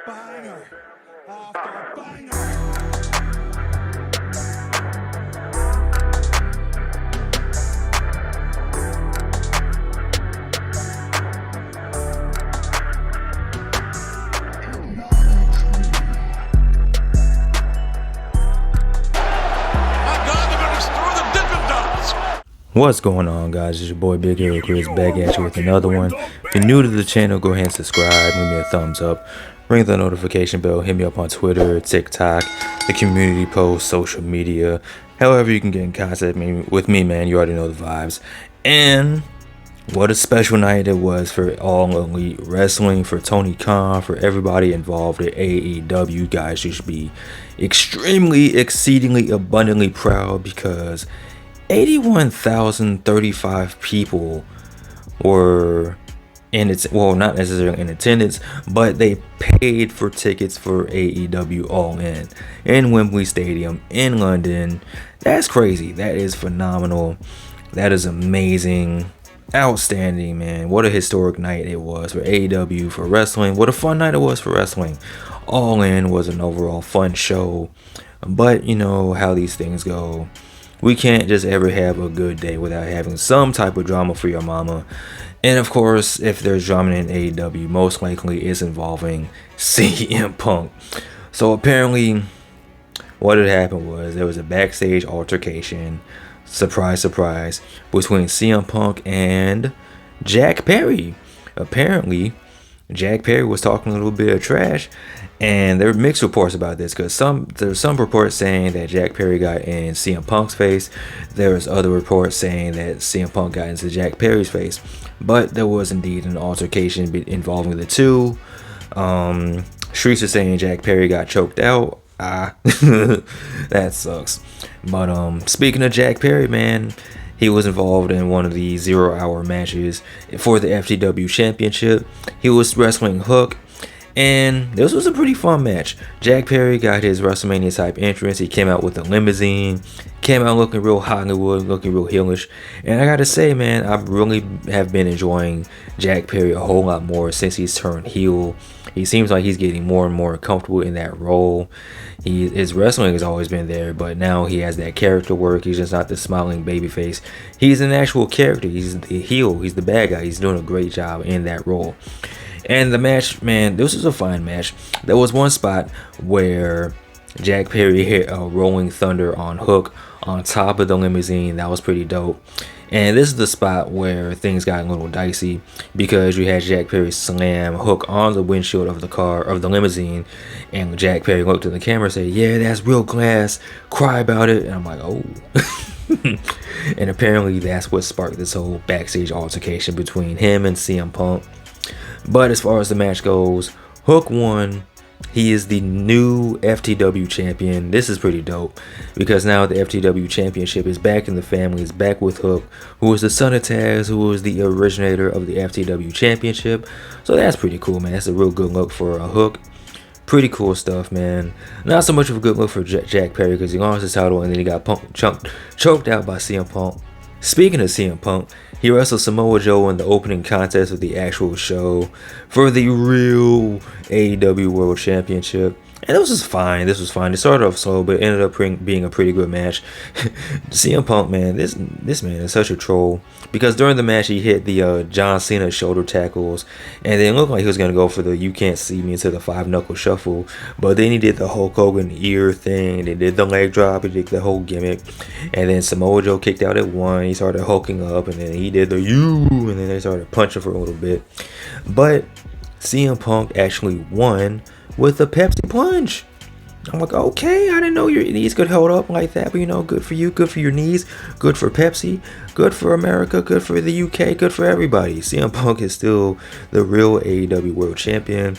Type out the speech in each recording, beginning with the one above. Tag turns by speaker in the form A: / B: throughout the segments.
A: Banger after banger.
B: What's going on, guys? It's your boy Big Hero Chris back at you with another one. If you're new to the channel, go ahead and subscribe, give me a thumbs up, ring the notification bell, hit me up on Twitter, TikTok, the community post, social media, however you can get in contact with me, man. You already know the vibes. And what a special night it was for All Elite Wrestling, for Tony Khan, for everybody involved at AEW. Guys, you should be extremely, exceedingly, abundantly proud because 81,035 people were in its, well, not necessarily in attendance, but they paid for tickets for AEW All in Wimbley Stadium in London. That's crazy. That is phenomenal. That is amazing. Outstanding, man. What a historic night it was for AEW, for wrestling. What a fun night it was for wrestling. All In was an overall fun show, but you know how these things go. We can't just ever have a good day without having some type of drama for your mama. And of course, if there's drama in AEW, most likely it's involving CM Punk. So apparently, what had happened was there was a backstage altercation, surprise, surprise, between CM Punk and Jack Perry. Apparently, Jack Perry was talking a little bit of trash, and there are mixed reports about this because there's some reports saying that Jack Perry got in CM Punk's face. There was other reports saying that CM Punk got into Jack Perry's face, but there was indeed an altercation involving the two. Streets are saying Jack Perry got choked out. That sucks. But speaking of Jack Perry, man, he was involved in one of the 0-hour matches for the FTW Championship. He was wrestling Hook, and this was a pretty fun match. Jack Perry got his WrestleMania type entrance. He came out with a limousine, came out looking real Hollywood, looking real heelish. And I gotta say, man, I really have been enjoying Jack Perry a whole lot more since he's turned heel. He seems like he's getting more and more comfortable in that role. His wrestling has always been there, but now he has that character work. He's just not the smiling babyface. He's an actual character. He's the heel. He's the bad guy. He's doing a great job in that role. And the match, man, this was a fine match. There was one spot where Jack Perry hit a rolling thunder on Hook on top of the limousine. That was pretty dope. And this is the spot where things got a little dicey because you had Jack Perry slam Hook on the windshield of the car, of the limousine, and Jack Perry looked at the camera and said, "Yeah, that's real glass, cry about it." And I'm like, oh. And apparently that's what sparked this whole backstage altercation between him and CM Punk. But as far as the match goes, Hook won. He is the new FTW champion. This is pretty dope because now the FTW championship is back in the family. It's back with Hook, who is the son of Taz, who was the originator of the FTW championship. So that's pretty cool, man. That's a real good look for a Hook. Pretty cool stuff, man. Not so much of a good look for Jack Perry because he lost his title and then he got choked out by CM Punk. Speaking of CM Punk, he wrestled Samoa Joe in the opening contest of the actual show for the real AEW World Championship. And this was fine. This was fine. It started off slow, but it ended up being a pretty good match. CM Punk, man, this man is such a troll. Because during the match, he hit the John Cena shoulder tackles. And then it looked like he was going to go for the "you can't see me" into the 5-knuckle shuffle. But then he did the Hulk Hogan ear thing. And he did the leg drop. He did the whole gimmick. And then Samoa Joe kicked out at one. He started hulking up. And then he did the "you." And then they started punching for a little bit. But CM Punk actually won with a Pepsi plunge. I'm like, okay, I didn't know your knees could hold up like that, but you know, good for you, good for your knees, good for Pepsi, good for America, good for the UK, good for everybody. CM Punk is still the real AEW World Champion,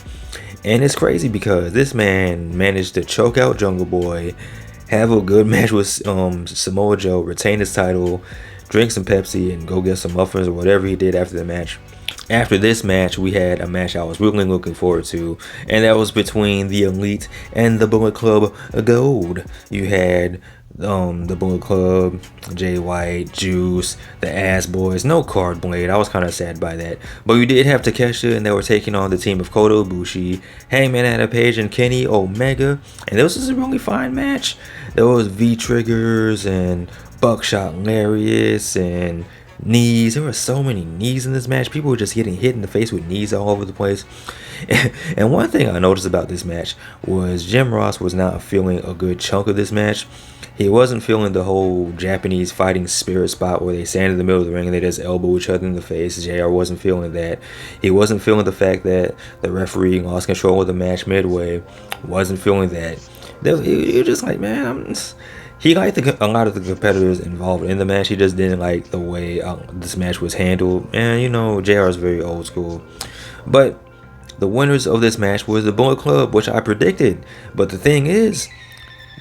B: and it's crazy because this man managed to choke out Jungle Boy, have a good match with Samoa Joe, retain his title, drink some Pepsi, and go get some muffins or whatever he did after the match. After this match, we had a match I was really looking forward to, and that was between the Elite and the Bullet Club Gold. You had the Bullet Club, Jay White, Juice, the Ass Boys, no Card Blade. I was kind of sad by that. But we did have Takeshita, and they were taking on the team of Kota Ibushi, Hangman Adam Page, and Kenny Omega. And this was a really fine match. There was V-triggers and buckshot lariats and knees. There were so many knees in this match. People were just getting hit in the face with knees all over the place. And one thing I noticed about this match was Jim Ross was not feeling a good chunk of this match. He wasn't feeling the whole Japanese fighting spirit spot where they stand in the middle of the ring and they just elbow each other in the face. JR wasn't feeling that. He wasn't feeling the fact that the referee lost control of the match midway. Wasn't feeling that. He was just like, man, he liked a lot of the competitors involved in the match. He just didn't like the way this match was handled. And, you know, JR is very old school. But the winners of this match was the Bullet Club, which I predicted. But the thing is,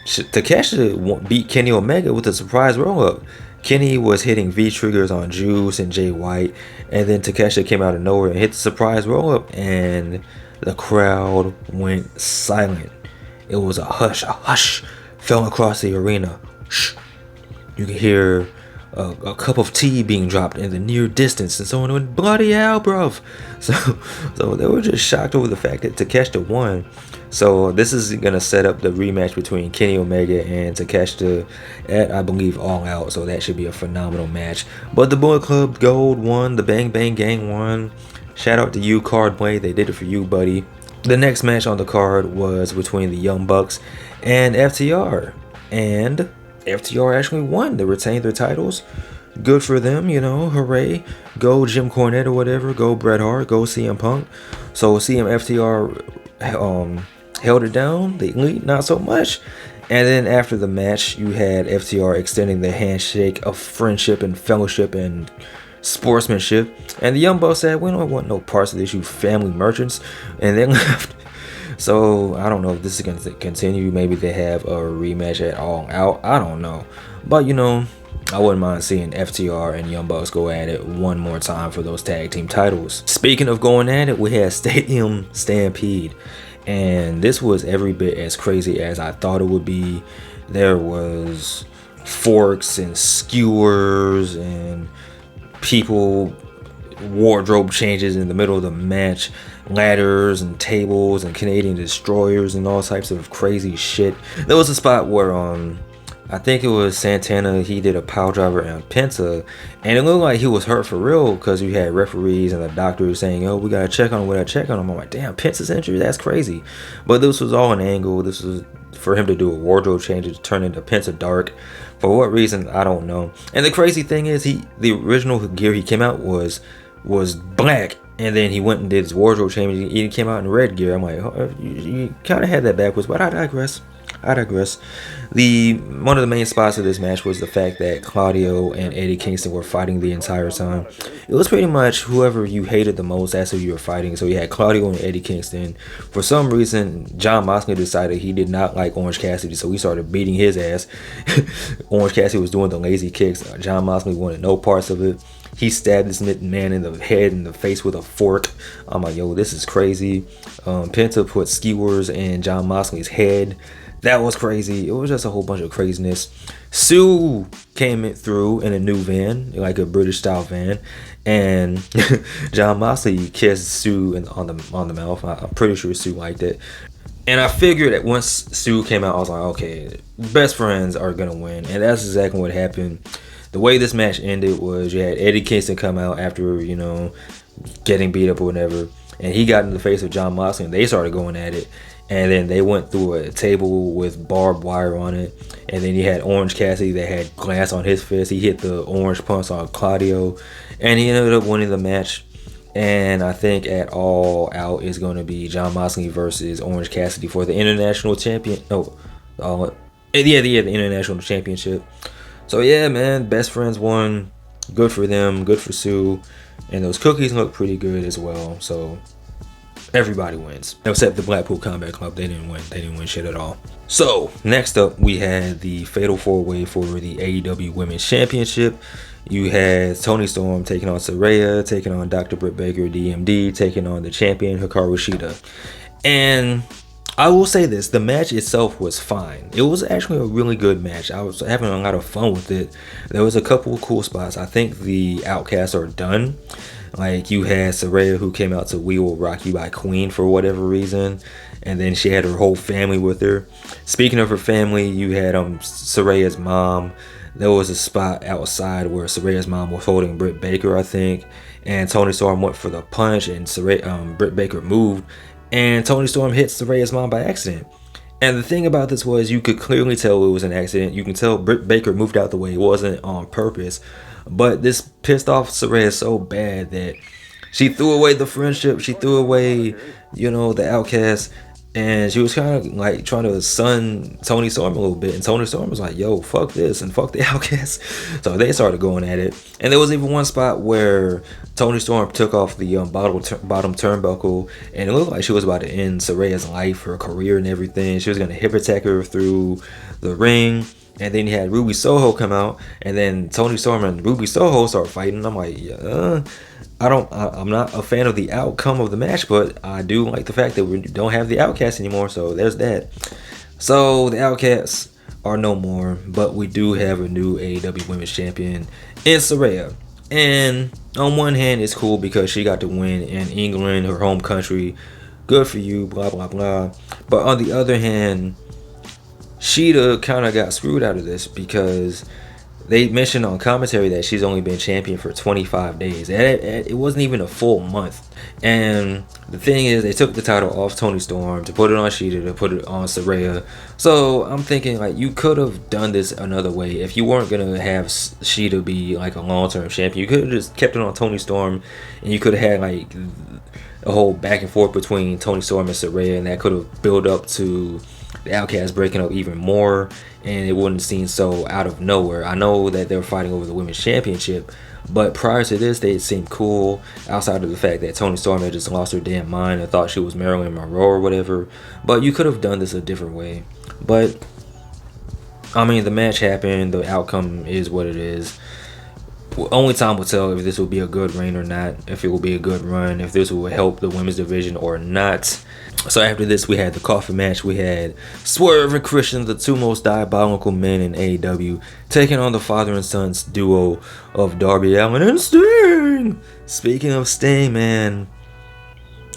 B: Takeshita beat Kenny Omega with a surprise roll-up. Kenny was hitting V-triggers on Juice and Jay White, and then Takeshita came out of nowhere and hit the surprise roll-up, and the crowd went silent. It was a hush fell across the arena. Shh. You could hear a cup of tea being dropped in the near distance, and someone went, bloody hell, bruv. So they were just shocked over the fact that Takeshita won. So this is going to set up the rematch between Kenny Omega and Takeshita at, I believe, All Out. So that should be a phenomenal match. But the Bullet Club Gold won. The Bang Bang Gang won. Shout out to you, Card Blade. They did it for you, buddy. The next match on the card was between the Young Bucks and FTR. And FTR actually won. They retained their titles. Good for them, you know, hooray. Go Jim Cornette or whatever. Go Bret Hart. Go CM Punk. So FTR held it down. The Elite, not so much. And then after the match, you had FTR extending the handshake of friendship and fellowship and sportsmanship. And the Young Bucks said, we don't want no parts of this, you family merchants. And then left. So I don't know if this is going to continue. Maybe they have a rematch at All Out. I don't know. But, you know, I wouldn't mind seeing FTR and Young Bucks go at it one more time for those tag team titles. Speaking of going at it, we had Stadium Stampede. And this was every bit as crazy as I thought it would be. There was forks and skewers and people wardrobe changes in the middle of the match, ladders and tables and Canadian destroyers and all types of crazy shit. There was a spot where I think it was Santana, he did a pile driver on Penta, and it looked like he was hurt for real because you had referees and the doctors saying, oh, we gotta check on him, we gotta check on him. I'm like, damn, Penta's injured, that's crazy. But this was all an angle. This was for him to do a wardrobe change to turn into Penta Dark. For what reason, I don't know. And the crazy thing is, the original gear he came out was black, and then he went and did his wardrobe change. He came out in red gear. I'm like, oh, you kind of had that backwards, but I digress. One of the main spots of this match was the fact that Claudio and Eddie Kingston were fighting the entire time. It was pretty much whoever you hated the most, that's who you were fighting. So you had Claudio and Eddie Kingston. For some reason, John Moxley decided he did not like Orange Cassidy, so he started beating his ass. Orange Cassidy was doing the lazy kicks. John Moxley wanted no parts of it. He stabbed this man in the head and the face with a fork. I'm like, yo, this is crazy. Penta put skewers in John Moxley's head. That was crazy. It was just a whole bunch of craziness. Sue came through in a new van, like a British style van, and John Moxley kissed Sue on the mouth. I'm pretty sure Sue liked it. And I figured that once Sue came out, I was like, okay, best friends are gonna win, and that's exactly what happened. The way this match ended was you had Eddie Kingston come out after, you know, getting beat up or whatever, and he got in the face of John Moxley, and they started going at it. And then they went through a table with barbed wire on it. And then you had Orange Cassidy that had glass on his fist. He hit the orange punch on Claudio. And he ended up winning the match. And I think at All Out is going to be John Moxley versus Orange Cassidy for the international champion. The international championship. So yeah, man, best friends won. Good for them. Good for Sue. And those cookies look pretty good as well. So everybody wins, except the Blackpool Combat Club. They didn't win. They didn't win shit at all. So next up, we had the Fatal 4-Way for the AEW Women's Championship. You had Toni Storm taking on Saraya, taking on Dr. Britt Baker, DMD, taking on the champion Hikaru Shida. And I will say this, the match itself was fine. It was actually a really good match. I was having a lot of fun with it. There was a couple of cool spots. I think the Outcasts are done. Like, you had Saraya, who came out to We Will Rock You by Queen for whatever reason, and then she had her whole family with her. Speaking of her family, you had Saraya's mom. There was a spot outside where Saraya's mom was holding Britt Baker, I think, and Toni Storm went for the punch, and Britt Baker moved, and Toni Storm hit Saraya's mom by accident. And the thing about this was, you could clearly tell it was an accident. You can tell Britt Baker moved out the way. It wasn't on purpose. But this pissed off Saraya so bad that she threw away the friendship. She threw away, the Outcast. And she was kind of like trying to sun Toni Storm a little bit. And Toni Storm was like, yo, fuck this and fuck the Outcast. So they started going at it. And there was even one spot where Toni Storm took off the bottom turnbuckle. And it looked like she was about to end Saraya's life, her career and everything. She was going to hip attack her through the ring. And then you had Ruby Soho come out. And then Toni Storm and Ruby Soho start fighting. I'm like, I'm not a fan of the outcome of the match, but I do like the fact that we don't have the Outcasts anymore, so there's that. So the Outcasts are no more, but we do have a new AEW Women's Champion in Saraya. And on one hand, it's cool because she got to win in England, her home country. Good for you, blah, blah, blah. But on the other hand, Shida kind of got screwed out of this because they mentioned on commentary that she's only been champion for 25 days. It wasn't even a full month. And the thing is, they took the title off Toni Storm to put it on Shida, to put it on Saraya. So I'm thinking, like, you could have done this another way. If you weren't going to have Shida be like a long-term champion, you could have just kept it on Toni Storm, and you could have had like a whole back and forth between Toni Storm and Saraya, and that could have built up to the Outcasts breaking up even more, and it wouldn't seem so out of nowhere. I know that they were fighting over the Women's Championship, but prior to this, they seemed cool, outside of the fact that Toni Storm had just lost her damn mind and thought she was Marilyn Monroe or whatever. But you could have done this a different way. But, I mean, the match happened, the outcome is what it is. Only time will tell if this will be a good reign or not, if it will be a good run, if this will help the women's division or not. So after this, we had the Coffin match. We had Swerve and Christian, the two most diabolical men in AEW, taking on the father and son's duo of Darby Allin and Sting. Speaking of Sting, man,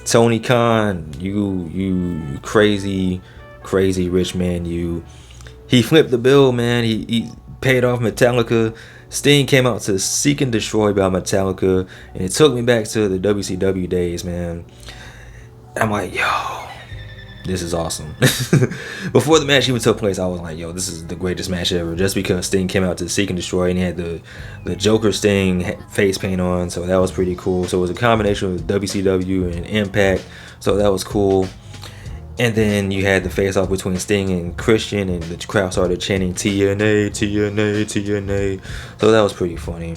B: Tony Khan, you crazy rich man, he flipped the bill, man. He paid off Metallica. Sting came out to Seek and Destroy by Metallica, and it took me back to the WCW days, man. I'm like, yo, this is awesome. Before the match even took place, I was like, yo, this is the greatest match ever, just because Sting came out to Seek and Destroy, and he had the Joker Sting face paint on, so that was pretty cool. So it was a combination of WCW and Impact, so that was cool. And then you had the face-off between Sting and Christian, and the crowd started chanting TNA, TNA, TNA. So that was pretty funny.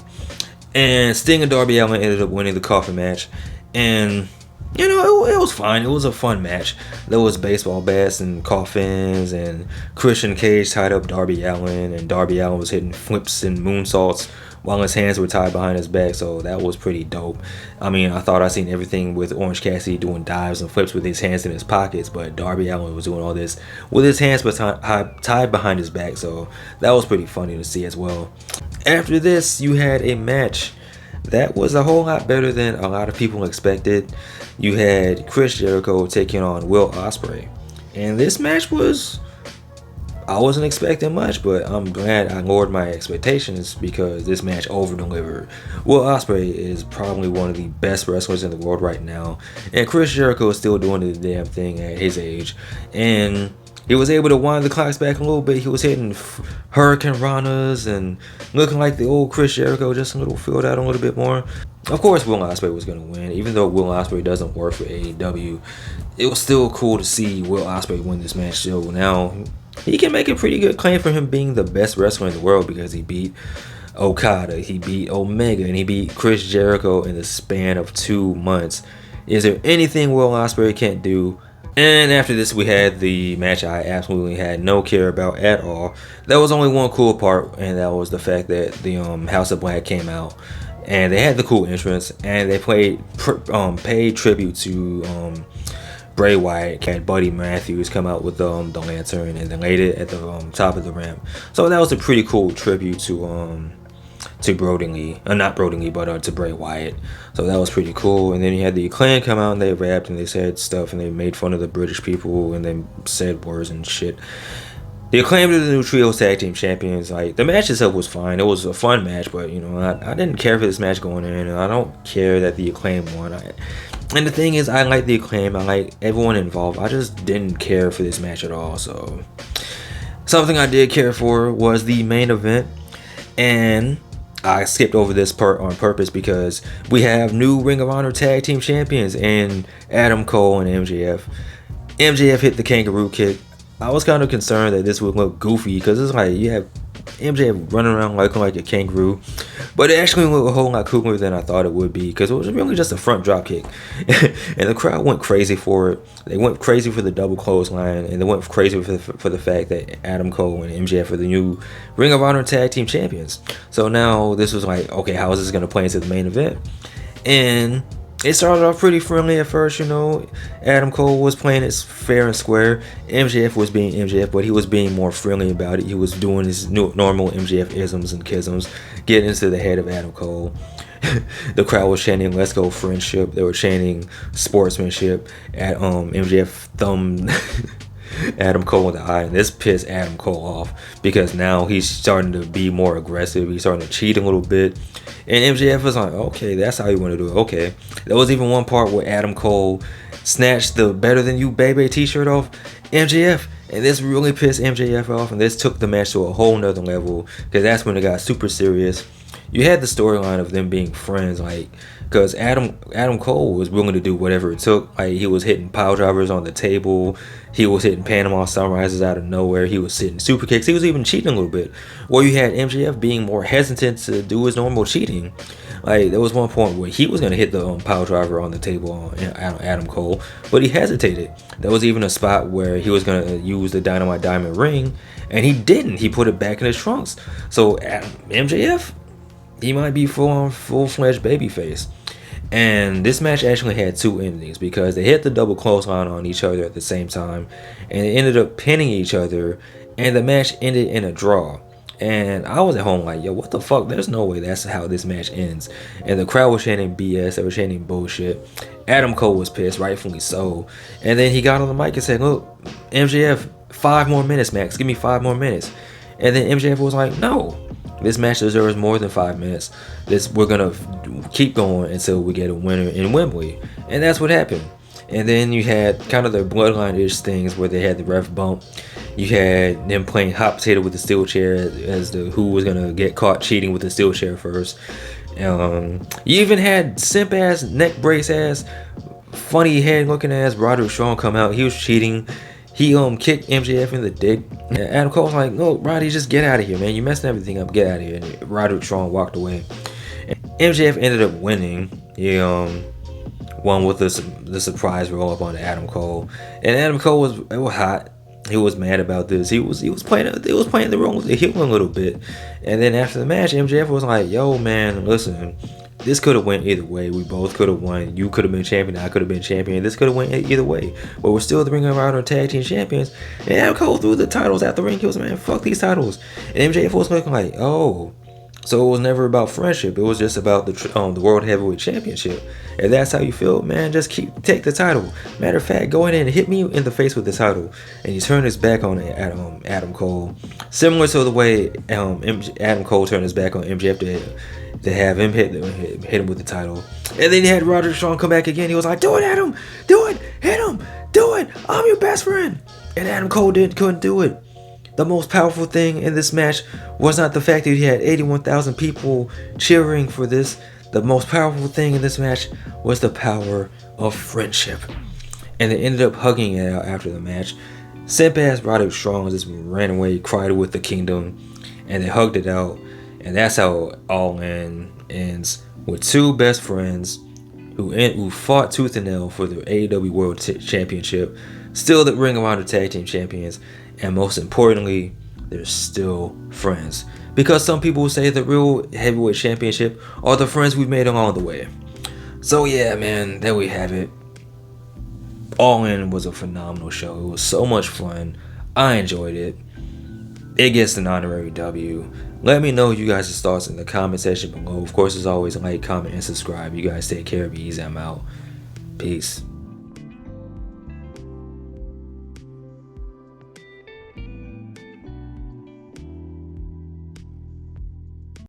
B: And Sting and Darby Allin ended up winning the Coffin match. And, it was fine. It was a fun match. There was baseball bats and coffins, and Christian Cage tied up Darby Allin, and Darby Allin was hitting flips and moonsaults while his hands were tied behind his back, so that was pretty dope. I mean, I thought I seen everything with Orange Cassidy doing dives and flips with his hands in his pockets, but Darby Allin was doing all this with his hands tied behind his back, so that was pretty funny to see as well. After this, you had a match that was a whole lot better than a lot of people expected. You had Chris Jericho taking on Will Ospreay, and this match I wasn't expecting much, but I'm glad I lowered my expectations because this match over-delivered. Will Ospreay is probably one of the best wrestlers in the world right now, and Chris Jericho is still doing the damn thing at his age, and he was able to wind the clocks back a little bit. He was hitting Hurricane Ranas and looking like the old Chris Jericho, just a little filled out a little bit more. Of course, Will Ospreay was going to win. Even though Will Ospreay doesn't work for AEW, it was still cool to see Will Ospreay win this match. So now he can make a pretty good claim for him being the best wrestler in the world, because he beat Okada, he beat Omega, and he beat Chris Jericho in the span of 2 months. Is there anything Will Ospreay can't do? And after this, we had the match I absolutely had no care about at all. There was only one cool part, and that was the fact that the House of Black came out, and they had the cool entrance, and they paid tribute to Bray Wyatt had Buddy Matthews come out with the lantern and then laid it at the top of the ramp. So that was a pretty cool tribute to Brodie Lee, not Brodie Lee, but to Bray Wyatt. So that was pretty cool. And then you had the Acclaimed come out and they rapped and they said stuff and they made fun of the British people and they said words and shit. The Acclaimed are the new Trios Tag Team Champions. Like, the match itself was fine. It was a fun match, but, you know, I didn't care for this match going in, and I don't care that the Acclaimed won. And the thing is, I like the Acclaimed. I like everyone involved. I just didn't care for this match at all. So, something I did care for was the main event, and I skipped over this part on purpose because we have new Ring of Honor Tag Team Champions in Adam Cole and MJF. MJF hit the kangaroo kick. I was kind of concerned that this would look goofy because it's like you have MJF running around looking like a kangaroo, but it actually looked a whole lot cooler than I thought it would be because it was really just a front drop kick. And the crowd went crazy for it. They went crazy for the double clothesline, and they went crazy for the fact that Adam Cole and MJF are the new Ring of Honor Tag Team Champions. So now this was like, okay, how is this going to play into the main event? And it started off pretty friendly at first, you know. Adam Cole was playing it fair and square. MJF was being MJF, but he was being more friendly about it. He was doing his normal MJF isms and kisms, getting into the head of Adam Cole. The crowd was chanting "Let's go friendship." They were chanting sportsmanship. At MJF thumbed Adam Cole in the eye, and this pissed Adam Cole off because now he's starting to be more aggressive. He's starting to cheat a little bit. And MJF was like, okay, that's how you want to do it. Okay. There was even one part where Adam Cole snatched the Better Than You Baby t-shirt off MJF. And this really pissed MJF off. And this took the match to a whole nother level. Because that's when it got super serious. You had the storyline of them being friends. Like, because Adam Cole was willing to do whatever it took. Like, he was hitting pile drivers on the table. He was hitting Panama Sunrises out of nowhere. He was hitting super kicks. He was even cheating a little bit. Or you had MJF being more hesitant to do his normal cheating. Like, there was one point where he was going to hit the pile driver on the table on Adam Cole, but he hesitated. There was even a spot where he was going to use the Dynamite Diamond ring, and he didn't. He put it back in his trunks. So MJF, he might be full-fledged babyface. And this match actually had two endings because they hit the double clothesline on each other at the same time, and they ended up pinning each other, and the match ended in a draw. And I was at home like, yo, what the fuck? There's no way that's how this match ends. And the crowd was chanting BS. They were chanting bullshit. Adam Cole was pissed, rightfully so. And then he got on the mic and said, look, MJF, 5 more minutes, Max. Give me 5 more minutes. And then MJF was like, no. This match deserves more than 5 minutes. We're gonna keep going until we get a winner in Wembley, and that's what happened. And then you had kind of their bloodline-ish things where they had the ref bump. You had them playing hot potato with the steel chair as to who was gonna get caught cheating with the steel chair first. You even had simp ass, neck brace ass, funny head looking ass Roderick Strong come out. He was cheating. He kicked MJF in the dick. And Adam Cole was like, no, Roddy, just get out of here, man. You messing everything up. Get out of here. And Roderick Strong walked away. And MJF ended up winning. He won with the surprise roll up on Adam Cole. And Adam Cole was hot. He was mad about this. He was playing the role with the heel a little bit. And then after the match, MJF was like, yo, man, listen. This could have went either way. We both could have won. You could have been champion. I could have been champion. This could have went either way. But we're still the Ring of Honor Tag Team Champions. And Adam Cole threw the titles out the ring. He was, man, fuck these titles. And MJF was looking like, oh. So it was never about friendship. It was just about the World Heavyweight Championship. If that's how you feel, man, just take the title. Matter of fact, go in and hit me in the face with the title. And he turned his back on Adam Cole. Similar to the way Adam Cole turned his back on MJF to have him hit him with the title. And then he had Roderick Strong come back again. He was like, do it, Adam. Do it. Hit him. Do it. I'm your best friend. And Adam Cole couldn't do it. The most powerful thing in this match was not the fact that he had 81,000 people cheering for this. The most powerful thing in this match was the power of friendship. And they ended up hugging it out after the match. Simp ass Roderick Strong just ran away, cried with the kingdom, and they hugged it out. And that's how All In ends, with two best friends who fought tooth and nail for the AEW World Championship, still the Ring of Honor Tag Team Champions, and most importantly, they're still friends. Because some people say the real heavyweight championship are the friends we've made along the way. So yeah, man, there we have it. All In was a phenomenal show. It was so much fun. I enjoyed it. It gets an honorary W. Let me know you guys' thoughts in the comment section below. Of course, as always, like, comment, and subscribe. You guys take care. Be easy. I'm out. Peace.